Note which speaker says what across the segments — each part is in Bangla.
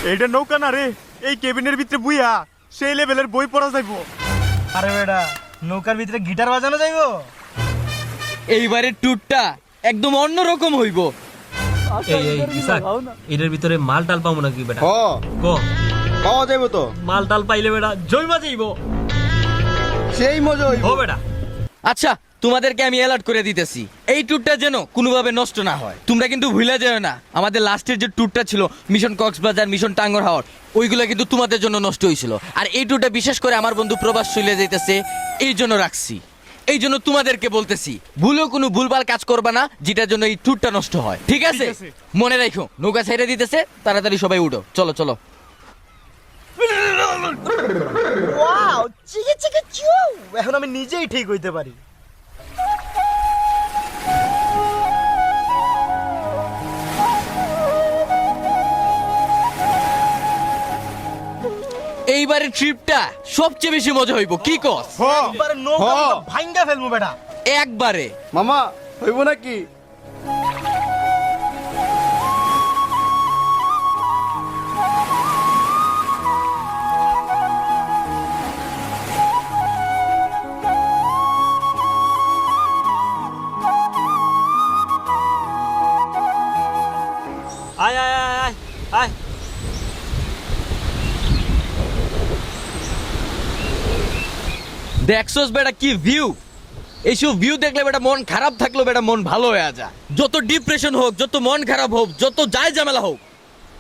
Speaker 1: এটা নৌকা না রে, এই কেবিনের ভিতরে বুইয়া সেই লেভেলের বই পড়া যাইবো।
Speaker 2: আরে বেটা, নৌকার ভিতরে গিটার বাজানো যাইবো।
Speaker 3: এইবারের ট্যুরটা একদম অন্যরকম হইব।
Speaker 4: এই ইসাক, এটার ভিতরে মাল টাল পাবো নাকি বেটা? ক
Speaker 1: পাওয়া যাইবো তো।
Speaker 4: মাল টাল পাইলে বেটা জয়মা যাইবো,
Speaker 1: সেই মজা হইব।
Speaker 4: ও বেটা।
Speaker 3: আচ্ছা, তোমাদেরকে আমি অ্যালার্ট করে দিতেছি, এই ট্যুরটা যেন কোনোভাবে নষ্ট না হয়। তোমরা কিন্তু ভুলে যেও না, আমাদের লাস্টের যে ট্যুরটা ছিল মিশন কক্সবাজার, মিশন টাঙ্গর হাওর, ওইগুলো কিন্তু তোমাদের জন্য নষ্ট হয়েছিল। আর এই ট্যুরটা বিশেষ করে আমার বন্ধু প্রবাস চলে যাইতেছে, এই জন্য রাখছি। এই জন্য তোমাদেরকে বলতেছি, ভুলেও কোনো ভুলভাল কাজ করবা না, যেটার জন্য এই ট্যুরটা নষ্ট হয়। ঠিক আছে? মনে রাখো, নৌকা ছেড়ে দিতেছে, তাড়াতাড়ি সবাই উঠো। চলো চলো।
Speaker 2: ওয়াও, চিকে চিকে চু। এখন আমি নিজেই ঠিক হইতে পারি।
Speaker 3: এইবারের ট্রিপটা সবচেয়ে বেশি মজা হইব, কি কস?
Speaker 2: এবারে নৌকা ভাঙ্গা ফেলবো বেটা।
Speaker 3: একবারে।
Speaker 1: মামা হইব নাকি?
Speaker 4: আয় আয় আয় আয় আয়।
Speaker 3: দেখছস বেটা কি ভিউ? এইসব ভিউ দেখলে বেটা মন খারাপ থাকলো বেটা মন ভালো হয়ে যা। যত ডিপ্রেশন হোক, যত মন খারাপ হোক, যত যাই ঝামেলা হোক,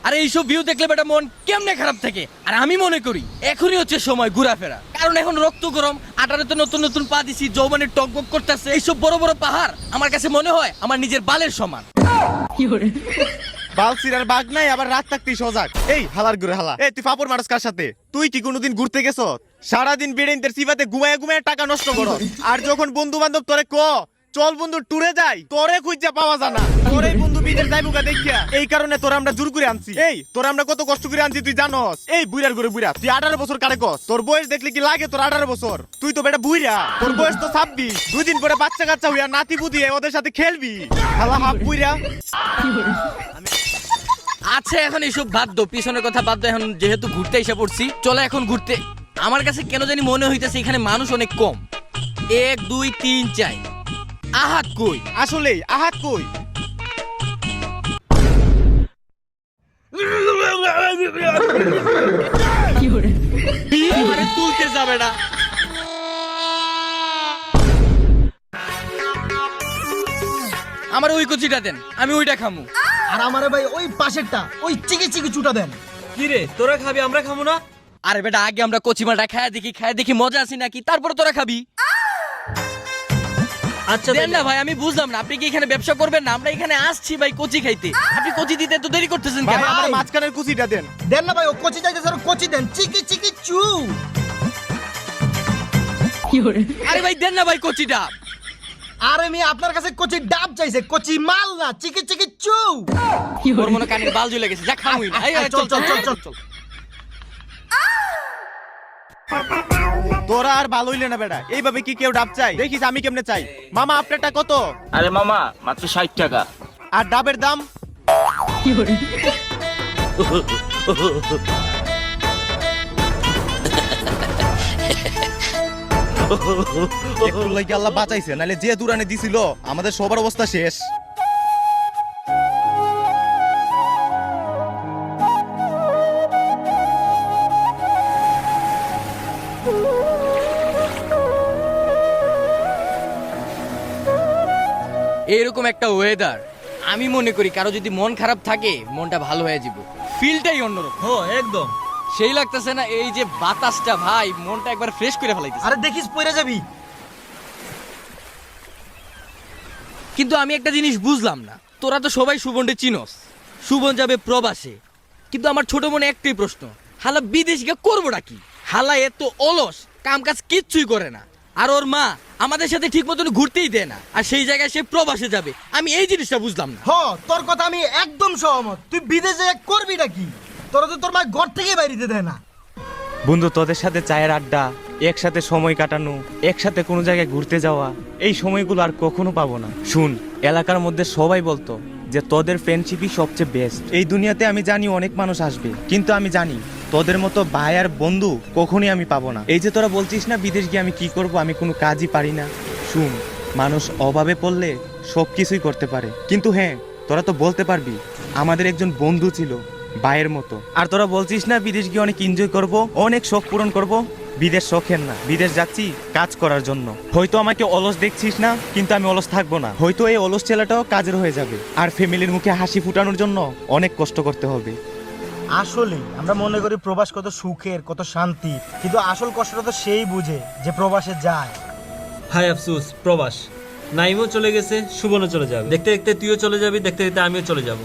Speaker 3: আর এইসব ভিউ দেখলে বেটা মন কেমনে খারাপ থাকে। আর আমি মনে করি এখনই হচ্ছে সময় ঘোরাফেরা, কারণ এখন রক্ত গরম, আটারেতে নতুন নতুন পা দিছি, যৌবনের টকবক করতেছে। এইসব বড় বড় পাহাড় আমার কাছে মনে হয় আমার নিজের বালের সমান।
Speaker 1: বালসিরার বাগ নাই, আবার রাত থাকতেই সজাগ। এই হালার ঘুরে হালা, এই তুই ফাপড় মারস কার সাথে? তুই কি কোনোদিন ঘুরতে গেছ? সারাদিন বেড়েন্তের সিফাতে ঘুমায় ঘুমায় টাকা নষ্ট করো। আর যখন বন্ধু বান্ধব তোরে চল বন্ধু ট্যুরে যাই, তোরে খুঁজা পাওয়া যায় না। তোরে বন্ধু বিদেশ যাইবো দেখিয়া, এই কারণে তোরা আমরা জোর করে আনছি। এই তোরা আমরা কত কষ্ট করে আনছি তুই জানস? এই বুইরার ঘুরে বুইরা, তুই 18 বছর কারে কস? তোর বয়স দেখলে কি লাগে তোর 18 বছর? তুই তো বেটা বুইরা, তোর বয়স তো 26। 2 দিন পরে বাচ্চা কাচ্চা হইয়া নাতি বুদিয়ে ওদের সাথে খেলবি। হালা হাফ বুইরা।
Speaker 3: আচ্ছা, এখন এইসব বাদ দো, পিছনের কথা বাদ দো। এখন যেহেতু ঘুরতে এসে পড়ছি, চলো এখন ঘুরতে। আমার কাছে কেন জানি মনে হইতেছে এখানে মানুষ অনেক কম। 1 2 3 4। আহাত কই?
Speaker 1: আসলে আহাত কই?
Speaker 3: আরে তুলতে যাবে না। আমার ওই কচিটা দেন, আমি ওইটা খামু।
Speaker 2: আর আমারে ভাই ওই পাশেরটা, ওই চিকি চিকি চুটা দেন।
Speaker 4: কি রে, তোরা খাবি আমরা খাবো না?
Speaker 3: আরে বেটা, আগে আমরা কচিমাটা খায় দেখি মজা আছে নাকি, তারপর তোরা খাবি।
Speaker 4: আচ্ছা
Speaker 3: দেন না ভাই, আমি বুঝলাম না আপনি কি এখানে ব্যবসা করবেন না? আমরা এখানে আসছি ভাই কচি খাইতে, আপনি কচি দিতে এত দেরি করতেছেন
Speaker 1: ভাই
Speaker 3: কেন?
Speaker 1: আমার মাঝখানের কুচিটা দেন।
Speaker 2: দেন না ভাই, ও কচি চাইতেছে, আর কচি দেন। চিকি চিকি চু।
Speaker 3: আরে ভাই দেন না ভাই কচিটা।
Speaker 2: আরে আমি আপনার কাছে কচি ডাব চাইছে, কচি মাল না। চিকি চিকি চু।
Speaker 3: ওর মনে কানের বাল জ্বলে গেছে, যা খামুই না। এই, এই,
Speaker 2: চল চল চল চল চল।
Speaker 1: তোরা আর ভালো হইলে না বেটা, এইভাবে কি কেউ ডাব চাই? দেখিস আমি কেমনে চাই। মামা আপনারটা কত?
Speaker 5: আরে মামা মাত্র 60 টাকা।
Speaker 1: আর ডাবের দাম? একটু লাগে আল্লাহ বাঁচাইছে, নাহলে যে দূরানে দিছিল আমাদের সবার অবস্থা শেষ।
Speaker 3: এইরকম একটা ওয়েদার, আমি মনে করি কারো যদি মন খারাপ থাকে মনটা ভালো হয়ে যাবে। ফিলটাই অন্যরকম।
Speaker 4: হো একদম
Speaker 3: সেই লাগতেছে না? এই যে বাতাসটা ভাই, মনটা একবার ফ্রেশ করে ফেলাইতেছে।
Speaker 2: আরে দেখিস পড়ে যাবি।
Speaker 3: কিন্তু আমি একটা জিনিস বুঝলাম না, তোরা তো সবাই সুবনকে চিনস, সুবন যাবে প্রবাসে, কিন্তু আমার ছোট মনে একটাই প্রশ্ন, হালা বিদেশ গিয়ে করবোটা কি? হালা এত অলস, কাম কাজ কিচ্ছুই করে না, আর ওর মা আমাদের সাথে ঠিক মতন ঘুরতেই দেয় না, আর সেই জায়গায় সে প্রবাসে যাবে। আমি এই জিনিসটা বুঝলাম না।
Speaker 2: হ, তোর কথা আমি একদম সহমত। তুই বিদেশে করবিটা কি? তোরা তো তোর মা ঘর থেকে বাইরে দেয় না।
Speaker 6: বন্ধু, তোদের সাথে চায়ের আড্ডা, একসাথে সময় কাটানো, একসাথে কোনো জায়গায় ঘুরতে যাওয়া, এই সময়গুলো আর কখনো পাবো না। শুন, এলাকার মধ্যে সবাই বলতো যে তোদের ফ্রেন্ডশিপই সবচেয়ে বেস্ট। এই দুনিয়াতে আমি জানি অনেক মানুষ আসবে, কিন্তু আমি জানি তোদের মতো ভাই আর বন্ধু কখনই আমি পাবো না। এই যে তোরা বলছিস না বিদেশ গিয়ে আমি কি করব, আমি কোনো কাজই পারি না। শুন, মানুষ অভাবে পড়লে সব কিছুই করতে পারে, কিন্তু হ্যাঁ তোরা তো বলতে পারবি আমাদের একজন বন্ধু ছিল ভাইয়ের মতো। আর তোরা বলছিস না বিদেশ গিয়ে অনেক এনজয় করব, অনেক শখ পূরণ করব। বিদেশ শখের না, বিদেশ যাচ্ছি কাজ করার জন্য। হয়তো আমাকে অলস দেখছিস না, কিন্তু আমি অলস থাকবো না। হয়তো এই অলস ছেলেটাও কাজের হয়ে যাবে, আর ফ্যামিলির মুখে হাসি ফুটানোর জন্য অনেক কষ্ট করতে হবে।
Speaker 2: আসলে আমরা মনে করি প্রবাস কত সুখের, কত শান্তি, কিন্তু আসল কষ্টটা তো সেই বুঝে যে প্রবাসে যায়।
Speaker 4: হাই আফসোস, প্রবাস। নাইমও চলে গেছে, সুবনও চলে যাবে। দেখতে দেখতে তুইও চলে যাবি, দেখতে দেখতে আমিও চলে যাব।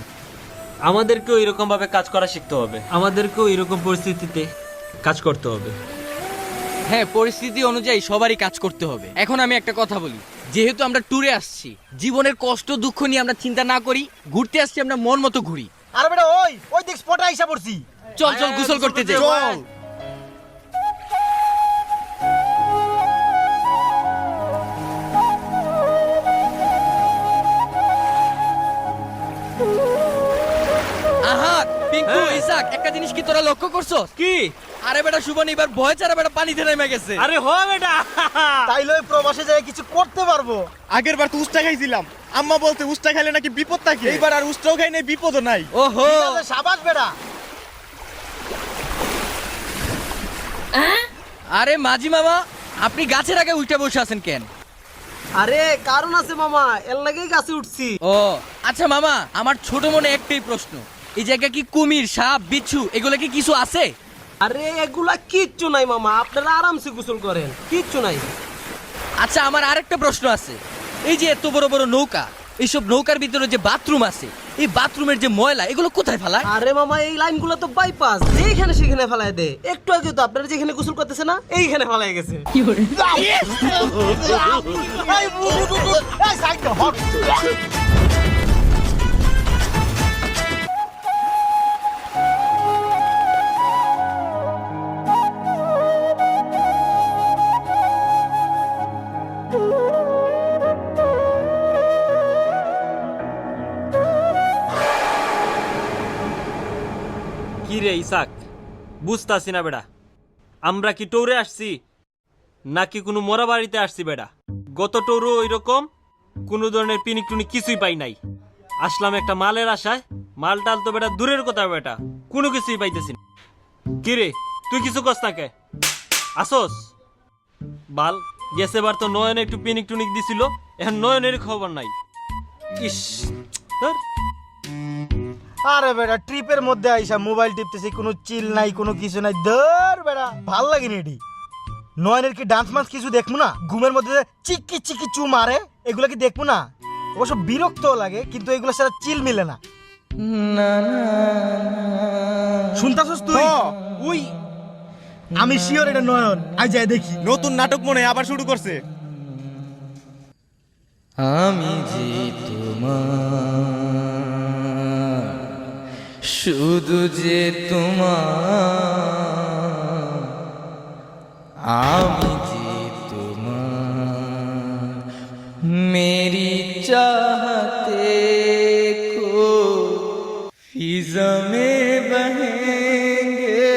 Speaker 4: আমাদেরকেও এরকম ভাবে কাজ করা শিখতে হবে, আমাদেরকেও এরকম পরিস্থিতিতে কাজ করতে হবে।
Speaker 3: হ্যাঁ, পরিস্থিতি অনুযায়ী সবারই কাজ করতে হবে। এখন আমি একটা কথা বলি, যেহেতু আমরা ট্যুরে আসছি, জীবনের কষ্ট দুঃখ নিয়ে আমরা চিন্তা না করি, ঘুরতে আসছি আমরা মন মতো ঘুরি।
Speaker 2: আর বেটা ওই ওই দেখ স্পটে আইসা পড়ছি।
Speaker 3: চল চল গোসল করতে যাই।
Speaker 2: চল।
Speaker 3: আহাত, পিঙ্কু, ইসাক, একটা জিনিস কি তোরা লক্ষ্য করছস?
Speaker 4: কি?
Speaker 3: আরে বেটা শুভন এবার ভয় ছাড়া বেটা পানিতে নেমে গেছে।
Speaker 4: আরে হ বেটা।
Speaker 2: তাইলে ওই প্রবাসে যায় কিছু করতে পারবো।
Speaker 1: আগের বার তো উস্তা খাইছিলাম, আম্মা বলতে উস্তা খাইলে নাকি বিপদ থাকে। এইবার আর উস্তাও খাই নাই, বিপদও নাই।
Speaker 3: ওহো,
Speaker 2: ঠিক আছে, সাবাস বেটা।
Speaker 3: আরে মাঝি মামা, আপনি গাছের আগে উঠে বসে আছেন কেন?
Speaker 7: আরে কারণ আছে মামা, এর লাগেই গাছে উঠছি।
Speaker 3: ও আচ্ছা মামা, আমার ছোট মনে একটাই প্রশ্ন, এই জায়গা কি কুমির, সাপ, বিচ্ছু এগুলো কি কিছু আছে?
Speaker 7: আরে এগুলা কিচ্ছু নাই মামা, আপনারা আরামসে গোসল করেন, কিচ্ছু নাই।
Speaker 3: আচ্ছা আমার আরেকটা প্রশ্ন আছে, এই যে এত বড় বড় নৌকা, এইসব নৌকার ভিতরে যে বাথরুম আছে, এই বাথরুমের যে ময়লা এগুলো কোথায় ফেলায়?
Speaker 7: আরে মামা এই লাইনগুলো তো বাইপাস, যেখানে সেখানে ফেলায় দে। একটু আগে তো আপনারা যেখানে গোসল করতেছে না, এইখানে ফেলায় গেছে।
Speaker 2: এই সাইডটা হট।
Speaker 4: কি রে ইসাক, বুঝতাছি না বেটা, আমরা কি টৌরে আসছি নাকি কোনো মরা বাড়িতে আসছি বেটা? গত টৌরও ওইরকম কোনো ধরনের পিনিক টুনিক কিছুই পাই নাই। আসলাম একটা মালের আশায়, মাল টাল তো বেটা দূরের কথা বেটা, কোনো কিছুই পাইতেছি না। কি রে তুই কিছু কস না কে? আসোস বাল, গেছে বার তো নয়নে একটু পিনিক টুনিক দিছিল, এখন নয়নের খবর নাই। ইস ধর।
Speaker 2: আরে বেটা ট্রিপের মধ্যে আইসা মোবাইল টিপতেছি, কোনো চিল নাই, কোনো কিছু নাই। ধর বেটা ভাল লাগেনি এটি। নয়নের কি ডান্স মান্স কিছু দেখবো না? ঘুমের মধ্যে যে চিকি চিকি চু মারে, এগুলো কি দেখবো না? অবশ্য বিরক্ত লাগে, কিন্তু এগুলো সারা চিল মিলে না। শুনতাছস তুই?
Speaker 1: ওই
Speaker 2: আমি শিওর এটা নয়ন। আই যাই দেখি।
Speaker 1: নতুন নাটক মনে হয় আবার শুরু করছে।
Speaker 3: আমি যে তোমার, শুধু যে তোমার, আমি যে তোমার, মেরি চাহতে को फिजा में बहेंगे,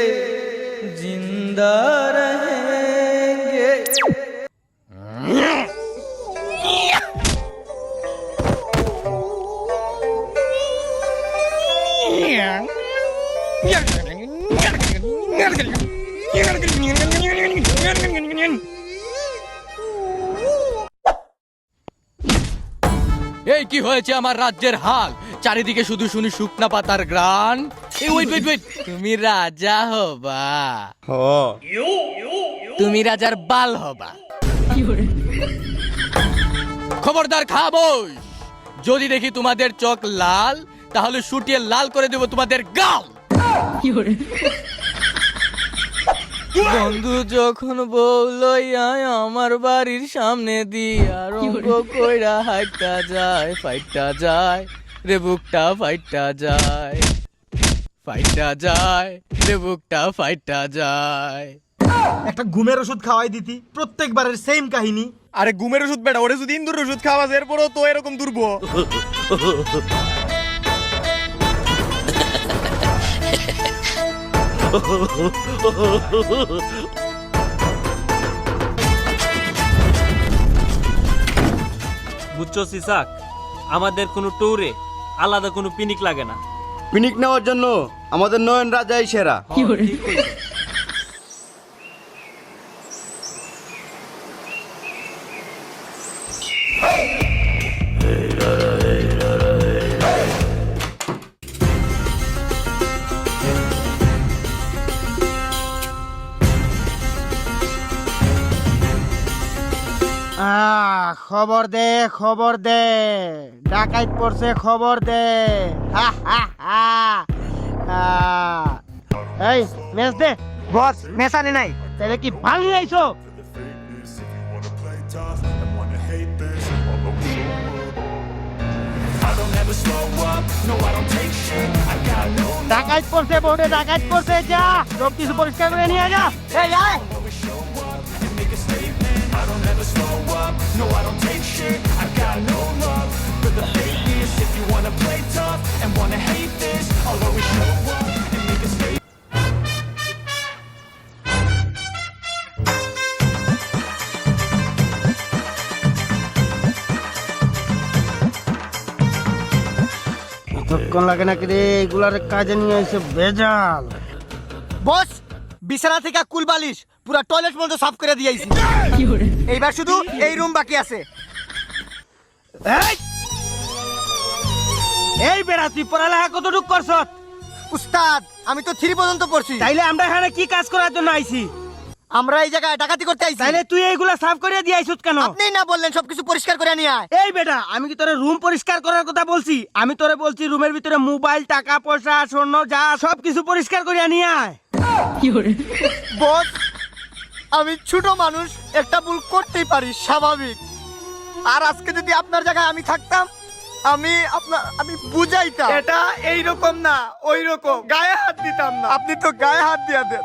Speaker 3: जिंदा रहेंगे। এই কি হয়েছে আমার রাজ্যের হাল? চারিদিকে শুধু শুনি শুকনা পাতার গ্রান। এই ওয়েট ওয়েট ওয়েট, তুমি রাজা হবা, তুমি রাজার বাল হবা। খবরদার খাবোস, যদি দেখি তোমাদের চোখ লাল, তাহলে শুটিয়ে লাল করে দেব তোমাদের গাল। বন্ধু যখন বললো আমার বাড়ির সামনে দিয়া রঙ্গ কইরা হাইটা যায়, ফাইটা যায় রে বুকটা, ফাইটা যায়, ফাইটা যায় রে বুকটা, ফাইটা যায়।
Speaker 2: একটা ঘুমের ওষুধ খাওয়াই দিতি, প্রত্যেকবারের সেম কাহিনী।
Speaker 1: আরে ঘুমের ওষুধ বেটা, ওরে যদি ইন্দুর ওষুধ খাওয়া যায়, এরপরও তো এরকম দুর্বল।
Speaker 4: বুঝছো সিসাক, আমাদের কোনো ট্যুরে আলাদা কোনো পিনিক লাগে না।
Speaker 8: পিনিক নেওয়ার জন্য আমাদের নয়ন রাজাই সেরা।
Speaker 2: খবর দে, খবর দে, ডাকাইত পড়ছে, খবর দে। এই মেস দে। বস মেস আনে নাই, তাহলে কি ভাঙি আইছো? ডাকাইত পড়ছে বোর্ডে, ডাকাইত পড়ছে, যা সব কিছু পরিষ্কার করে নিয়ে যা। এই আয়। কতক্ষণ লাগে নাকি রে এগুলার কাজে নিয়ে এসে বেজাল। বস বিছানা থেকে কুল বালিশ পুরা টয়লেট পর্যন্ত সাফ করে দিয়েছি। এইবার শুধু এই রুম বাকি আছে। এই বেড়া তুই পড়ালেখা কতটুক করছ? উস্তাদ আমি তো 3 পর্যন্ত পড়ছি। তাইলে আমরা এখানে কি কাজ করার জন্য আইছি? আমরা এই জায়গায় ডাকাতি করতে আইছি। তাইলে তুই এইগুলা সাফ করে দিয়ে আইছস কেন? আপনিই না বললেন সবকিছু পরিষ্কার করে নিয়ে আয়। এই বেটা আমি কি তোরে রুম পরিষ্কার করার কথা বলছি? আমি তোরে বলছি রুমের ভিতরে মোবাইল, টাকা পয়সা, স্বর্ণ যা সবকিছু পরিষ্কার করে নিয়ে আয়। বস আমি ছোট মানুষ, একটা ভুল করতেই পারি, স্বাভাবিক। আর আজকে যদি আপনার জায়গায় আমি থাকতাম আমি বুঝাইতাম এটা এই রকম না ওই রকম, গায়ে হাত দিতাম না। আপনি তো গায়ে হাত দিয়া দেন।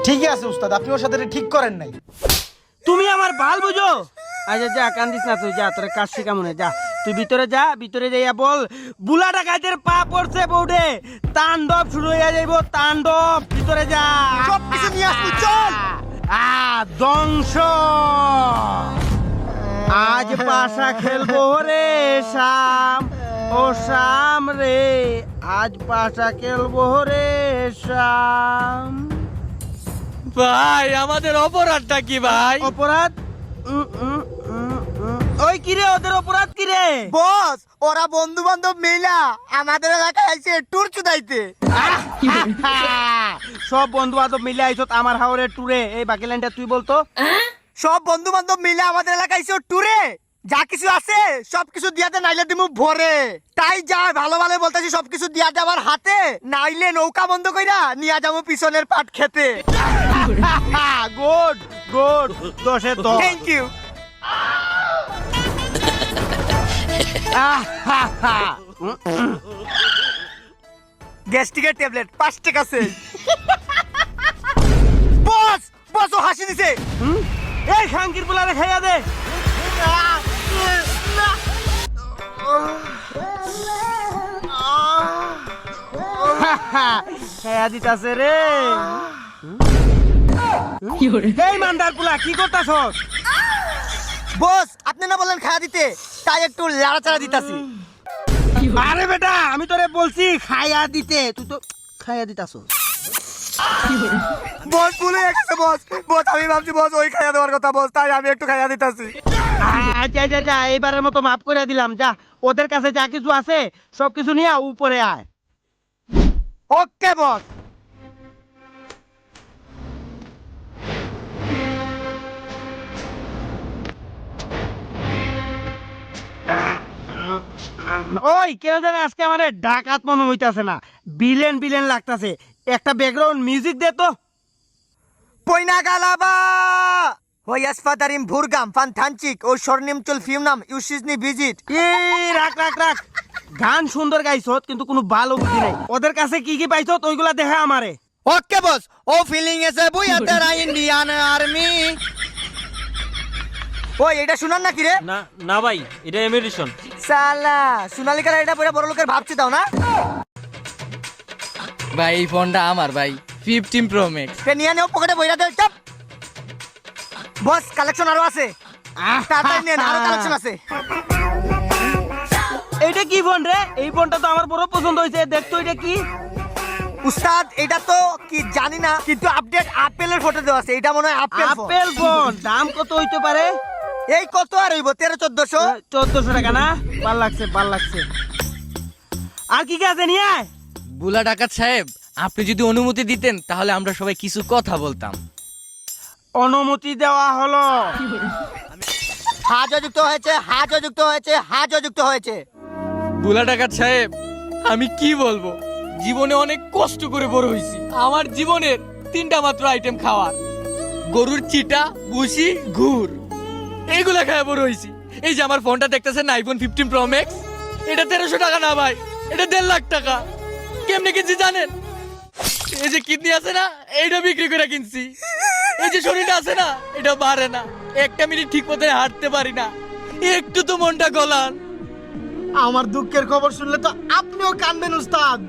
Speaker 2: ঠিক আছে উস্তাদ, আপনি ওর সাথে ঠিক করেন নাই। তুমি আমার ভাল বুঝো। আচ্ছা যা কান্দিস না, তুই যা, তোর কাজ শিখামনে যা। তুই ভিতরে যা, ভিতরে যাইয়া বল বুলা ডাকাইতের পা পড়ছে বোর্ডে, তাণ্ডব শুরু হইয়া যাইব, তাণ্ডব। ভিতরে যা, সব কিছু নিয়ে আসবি, চল। ধ্বংস। আজ পাশা খেলবো রে শাম, ও শাম রে, আজ পাশা খেলবো রে শাম।
Speaker 3: ভাই আমাদের অপরাধটা কি ভাই?
Speaker 2: অপরাধ? ওই কিরে ওদের অপরাধ কিরে? বস ওরা বন্ধু বান্ধব মিলা আমাদের এলাকায় আইছে ট্যুর চুদাইতে। সব বন্ধু বান্ধব মিলে আইছো আমার হাওড়ের ট্যুরে। এই বাকি লাইনটা তুই বলতো। সব বন্ধু বান্ধব মিলে আমাদের এলাকায় আইছো ট্যুরে, যা কিছু আছে সবকিছু দিয়াতে, নাইলে দিমু ভরে। তাই যা ভালো ভালো বলতেছি সবকিছু দিয়া যাবার হাতে, নাইলে নৌকা বন্ধ কইরা নিয়া যাবো পিছনের পাট খেতে। গুড গুড, 10 এ 10। Thank you. গ্যাস্ট্রিকের ট্যাবলেট 5 টাকা আছে। বস বস ও হাসি দিছে। এই খাঙ্কির পোলারে খাইয়া দে। খাইয়া দিতাছে রে। এই মান্দার পোলা কি করতাছস? বস আপনি না বললেন খাইয়া দিতে, তাই একটু লাড়াচাড়া দিতাছি। আরে বেটা আমি তোরে বলছি খাইয়া দিতে, তুই তো খাইয়া দিতাছস। বস ভুলে গেছে বস। বস আমি ভাবছি বস ওই খাইয়া দেওয়ার কথা বস, তাই আমি একটু খাইয়া দিতাছি। আচ্ছা আচ্ছা আচ্ছা, এইবারের মতো মাফ করে দিলাম। যা ওদের কাছে যা কিছু আছে সবকিছু নিয়ে উপরে আয়। ওকে বস। ওই কেন জানে আজকে আমার ডাকাত মনে হইতাছে না, বিলেন বিলেন লাগতাছে। একটা ব্যাকগ্রাউন্ড মিউজিক দে তো। পয়না গালাবা হইয়াস ফাদারিম ভুরগাম ফানথানচিক ও স্বর্ণিমচুল ফিউনাম ইউসিজনি ভিজিট। এই রাখ রাখ রাখ, গান সুন্দর গাইছত কিন্তু কোনো ভালো বুঝি নাই। ওদের কাছে কি কি পাইছত ওইগুলা দেখা আমারে। ওকে বস। ও ফিলিং এসে বুইয়া তেরা ইন্ডিয়ান আর্মি। ওই এটা শুনান না কি রে?
Speaker 4: না না ভাই, এটা এমিরেশন।
Speaker 2: সালা সোনালিকার এটা পরে বড় লোকের ভাবছি দাও না।
Speaker 3: ভাই এই ফোনটা আমার ভাই 15 প্রো ম্যাক্স।
Speaker 2: নিয়ে নেও পকেটে বইরা দে চাপ। বস কালেকশন আরো আছে, তাড়াতাড়ি নেন, আরো কালেকশন আছে।
Speaker 7: এইটা কি ফোন রে? এই ফোনটা তো আমার বড় পছন্দ হয়েছে, দেখতো এটা কি?
Speaker 2: উস্তাদ এটা তো কি জানি না, কিন্তু আপডেট আপেলের ফটো দেওয়া আছে, এটা মনে হয় আপেল ফোন।
Speaker 7: আপেল ফোন দাম কত হইতে পারে?
Speaker 2: এই কত আর হইব 1300-1400।
Speaker 7: 1400 টাকা না? ভাল লাগছে ভাল লাগছে। আর কি কি আছে নিয়ে আয়।
Speaker 3: বুলা ডাকাত সাহেব, আপনি যদি অনুমতি দিতেন তাহলে আমরা সবাই কিছু কথা বলতাম।
Speaker 7: অনুমতি দেওয়া হলো।
Speaker 2: হাজও যুক্ত হয়েছে, হাজও যুক্ত হয়েছে, হাজও যুক্ত হয়েছে।
Speaker 3: বুলা ডাকাত সাহেব, আমি কি বলবো, জীবনে অনেক কষ্ট করে বড় হয়েছি। আমার জীবনের 3টা মাত্র আইটেম খাওয়ার, গরুর চিটা, ভুসি, গুড়, এইগুলা খায় বড় হয়েছি। এই যে আমার ফোনটা দেখতেছেন আইফোন 15 প্রো ম্যাক্স, এটা 1300 টাকা না ভাই, এটা 1.5 লাখ টাকা। কেমনে কিনছি জানেন? এই যে কিডনি আছে না, এইটা বিক্রি করে কিনছি। এই যে শরীরটা আছে না, এটা বাড়ে না, 1 মিনিট ঠিক মতো হাঁটতে পারি না। একটু তো মনটা গলান।
Speaker 2: আমার দুঃখের খবর শুনলে তো আপনিও কাঁদবেন উস্তাদ।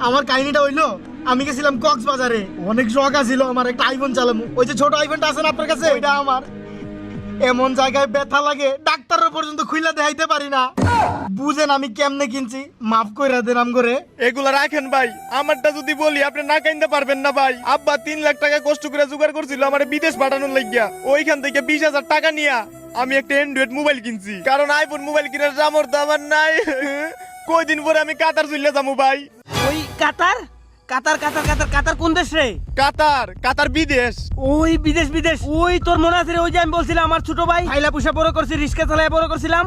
Speaker 2: আমার কাহিনীটা হইলো, আমি গেছিলাম কক্সবাজারে, অনেক শখ আছিল আমার একটা আইফোন চালামু। ওই যে ছোট আইফোনটা আছে না আপনার কাছে, ওইটা আমার। এমন জায়গায় ব্যথা লাগে ডাক্তাররা পর্যন্ত খুইলা দেখাইতে পারি না। বুঝেন আমি কেমনে কিনছি, মাফ কইরা দেন আম করে।
Speaker 1: এগুলা রাখেন ভাই, আমারটা যদি বলি আপনি না কাইন্দা পারবেন না ভাই। আব্বা 3 লাখ টাকা কষ্ট করে জোগাড় করছিল আমার বিদেশ পাঠানোর লাগিয়া। ওইখান থেকে 20,000 টাকা নিয়া আমি একটা অ্যান্ড্রয়েড মোবাইল কিনছি, কারণ আইফোন মোবাইল কেনার সামর্থ্য আমার নাই। কয়দিন পরে আমি কাতার চলে যাবো ভাই।
Speaker 7: ওই কাতার কাতার কাতার কাতার কাতার কোন দেশ রে?
Speaker 1: কাতার, কাতার বিদেশ।
Speaker 7: ওই বিদেশ বিদেশ, ওই তোর মনে আছে রে? ওই যে আমি বলছিলাম আমার ছোট ভাই খাইলা পুষা বড় করছি, রিস্কা চালায় বড় করছিলাম।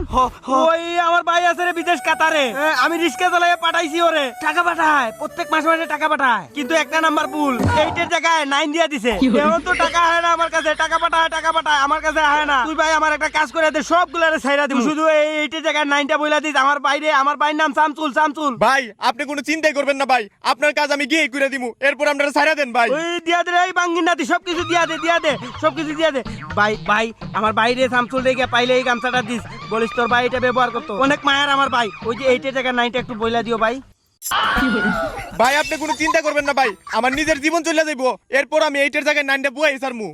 Speaker 7: ওই আমার ভাই আছে রে বিদেশ কাতারে, আমি রিস্কা চালায় পাঠাইছি ওরে। টাকা পাঠায় প্রত্যেক মাসে মাসে টাকা পাঠায়, কিন্তু একটা নাম্বার ভুল, 8 এর জায়গায় 9 দিয়া দিছে। এখন তো টাকা হয় না আমার কাছে, টাকা পাঠায় আমার কাছে হয় না। তুই ভাই আমার একটা কাজ করে দে, সবগুলারে ছাইরা দিবি, শুধু এই 8 এর জায়গায় 9টা বইলা দিস। আমার বাইরে, আমার ভাইয়ের নাম শামসুল। শামসুল
Speaker 1: ভাই আপনি কোনো চিন্তাই করবেন না ভাই, আপনার কাজ আমি গিয়ে করে দিমু, এরপর আপনারা ছাড়া দেন ভাই।
Speaker 7: ওই দিয়া দে, এই বাঙ্গিনা দি সবকিছু দিয়া দে সবকিছু দিয়া দে। ভাই ভাই আমার বাইরে শামসুল রেখে পাইলে এই গামছাটা দিস, বলিস তোর ভাই এটা ব্যবহার করতো, অনেক মায়ের আমার ভাই। ওই যে 8 এর জায়গায় 9টা একটু বইলা দিও ভাই।
Speaker 1: ভাই আপনি কোনো চিন্তা করবেন না ভাই, আমার নিজের জীবন চলে যাইবো, এরপর আমি 8 এর জায়গায় 9টা বুয়াই সারমু।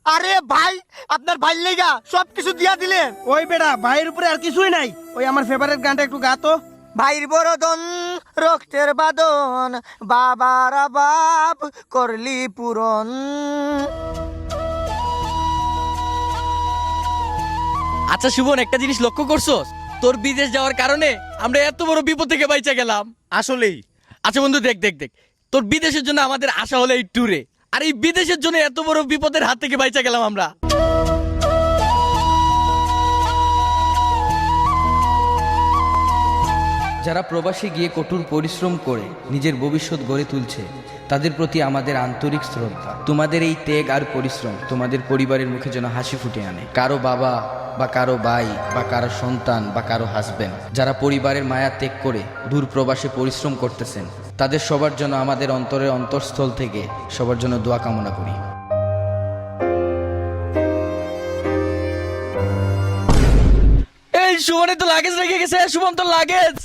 Speaker 2: আরে ভাই, আপনার ভাই লেগা সবকিছু দিয়া দিলেন।
Speaker 7: ওই বেটা ভাইয়ের উপরে আর কিছুই নাই। ওই আমার ফেভারিট গানটা একটু গা তো।
Speaker 2: ভাইর বরদন রক্তের বাদন, বাবারা বাপ করলি পূরণ।
Speaker 3: আচ্ছা শুভন, একটা জিনিস লক্ষ্য করছোস? তোর বিদেশ যাওয়ার কারণে আমরা এত বড় বিপদ থেকে বাইচা গেলাম।
Speaker 1: আসলেই।
Speaker 3: আচ্ছা বন্ধু, দেখ দেখ দেখ, তোর বিদেশের জন্য আমাদের আশা হলো এই ট্যুরে, আর এই বিদেশের জন্য এত বড় বিপদের হাত থেকে বাইচা গেলাম আমরা।
Speaker 9: যারা প্রবাসে গিয়ে কঠোর পরিশ্রম করে নিজের ভবিষ্যৎ গড়ে তুলছে, তাদের প্রতি আমাদের আন্তরিক শ্রদ্ধা। তোমাদের এই ত্যাগ আর পরিশ্রম তোমাদের পরিবারের মুখে যেন হাসি ফুটে আনে। কারো বাবা বা কারো ভাই বা কারো সন্তান বা কারো হাজবেন্ড যারা পরিবারের মায়া ত্যাগ করে দূর প্রবাসে পরিশ্রম করতেছেন, তাদের সবার জন্য আমাদের অন্তরের অন্তঃস্থল থেকে সবার জন্য দোয়া কামনা করি।
Speaker 3: এই সুমনে তো লাগেজ রেখে গেছে। সুমন, তো লাগেজ